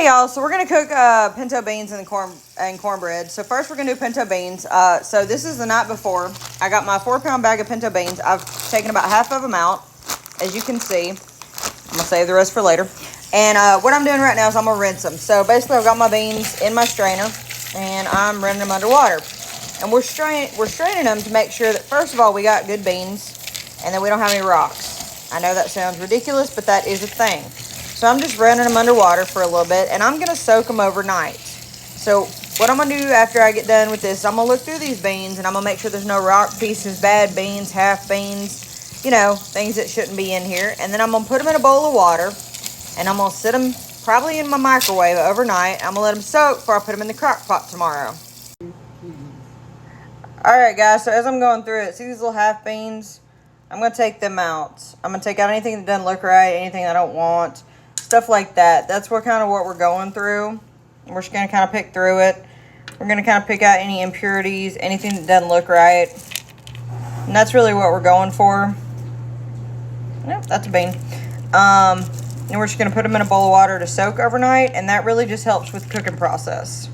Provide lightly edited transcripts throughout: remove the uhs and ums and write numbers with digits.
Alrighty, y'all. So we're gonna cook pinto beans and cornbread. So first we're gonna do pinto beans. So this is the night before. I got my 4-pound bag of pinto beans. I've taken about half of them out, as you can see. I'm gonna save the rest for later. And what I'm doing right now is I'm gonna rinse them. So basically, I've got my beans in my strainer, and I'm running them underwater. And we're straining them to make sure that first of all we got good beans, and that we don't have any rocks. I know that sounds ridiculous, but that is a thing. So I'm just running them underwater for a little bit, and I'm going to soak them overnight. So what I'm going to do after I get done with this, I'm going to look through these beans, and I'm going to make sure there's no rock pieces, bad beans, half beans, you know, things that shouldn't be in here. And then I'm going to put them in a bowl of water, and I'm going to sit them probably in my microwave overnight. I'm going to let them soak before I put them in the crock pot tomorrow. All right, guys, so as I'm going through it, see these little half beans? I'm going to take them out. I'm going to take out anything that doesn't look right, anything I don't want. Stuff like that. That's what we're going through. We're just going to kind of pick through it. We're going to kind of pick out any impurities, anything that doesn't look right. And that's really what we're going for. Nope, that's a bean. And we're just going to put them in a bowl of water to soak overnight. And that really just helps with the cooking process.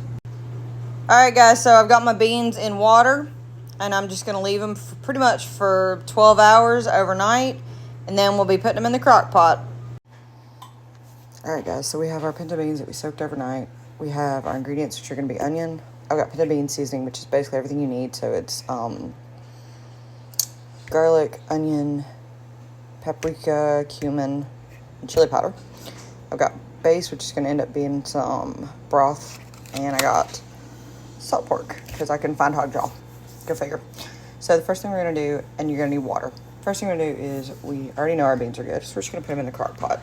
Alright guys, so I've got my beans in water. And I'm just going to leave them pretty much for 12 hours overnight. And then we'll be putting them in the crock pot. Alright guys, so we have our pinto beans that we soaked overnight. We have our ingredients, which are going to be onion. I've got pinto bean seasoning, which is basically everything you need. So it's garlic, onion, paprika, cumin, and chili powder. I've got base, which is going to end up being some broth. And I got salt pork, because I couldn't find hog jaw. Go figure. So the first thing we're going to do, and you're going to need water. First thing we're going to do is, we already know our beans are good, so we're just going to put them in the crock pot.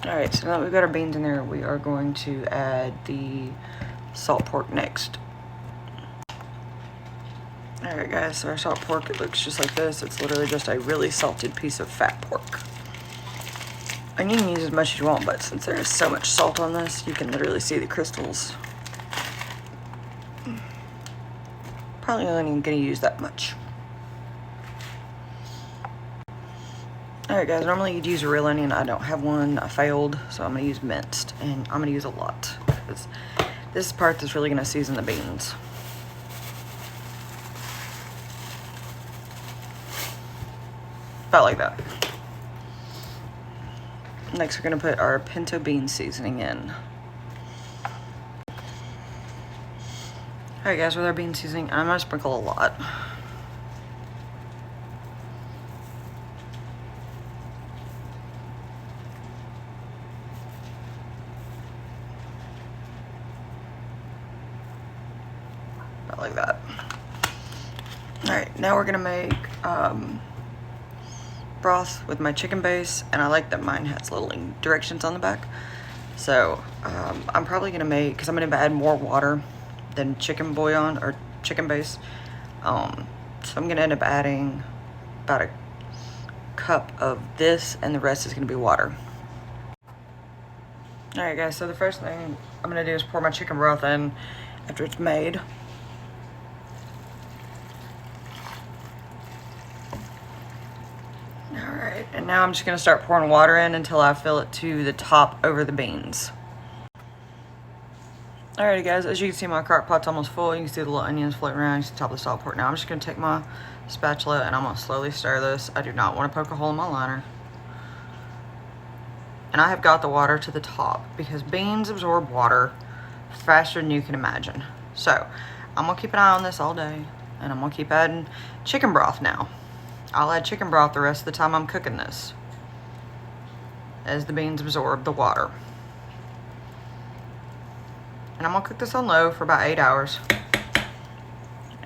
Alright, so now that we've got our beans in there, we are going to add the salt pork next. Alright guys, so our salt pork, it looks just like this. It's literally just a really salted piece of fat pork. And you can use as much as you want, but since there is so much salt on this, you can literally see the crystals. Probably only going to use that much. Alright guys, normally you'd use a real onion. I don't have one. I failed, so I'm going to use minced. And I'm going to use a lot, because this is the part that's really going to season the beans. About like that. Next, we're going to put our pinto bean seasoning in. Alright guys, with our bean seasoning, I'm going to sprinkle a lot. About like that. Alright, now we're going to make broth with my chicken base, and I like that mine has little directions on the back. So I'm probably gonna make, because I'm gonna add more water than chicken bouillon or chicken base. So I'm gonna end up adding about a cup of this, and the rest is gonna be water. Alright guys, so the first thing I'm gonna do is pour my chicken broth in after it's made. Alright, and now I'm just going to start pouring water in until I fill it to the top over the beans. Alrighty guys, as you can see, my crock pot's almost full. You can see the little onions floating around. You can see the top of the salt pork. Now I'm just going to take my spatula and I'm going to slowly stir this. I do not want to poke a hole in my liner. And I have got the water to the top because beans absorb water faster than you can imagine. So I'm going to keep an eye on this all day, and I'm going to keep adding chicken broth now. I'll add chicken broth the rest of the time I'm cooking this, as the beans absorb the water. And I'm going to cook this on low for about 8 hours.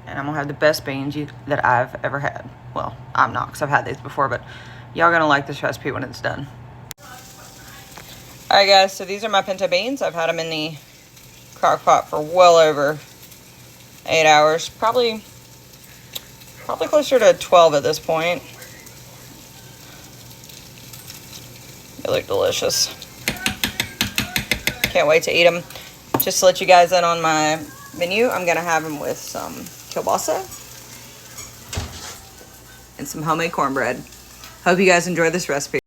And I'm going to have the best beans that I've ever had. Well, I'm not, because I've had these before, but y'all going to like this recipe when it's done. Alright guys, so these are my pinto beans. I've had them in the crock pot for well over 8 hours. Probably closer to 12 at this point. They look delicious. Can't wait to eat them. Just to let you guys in on my menu, I'm gonna have them with some kielbasa and some homemade cornbread. Hope you guys enjoy this recipe.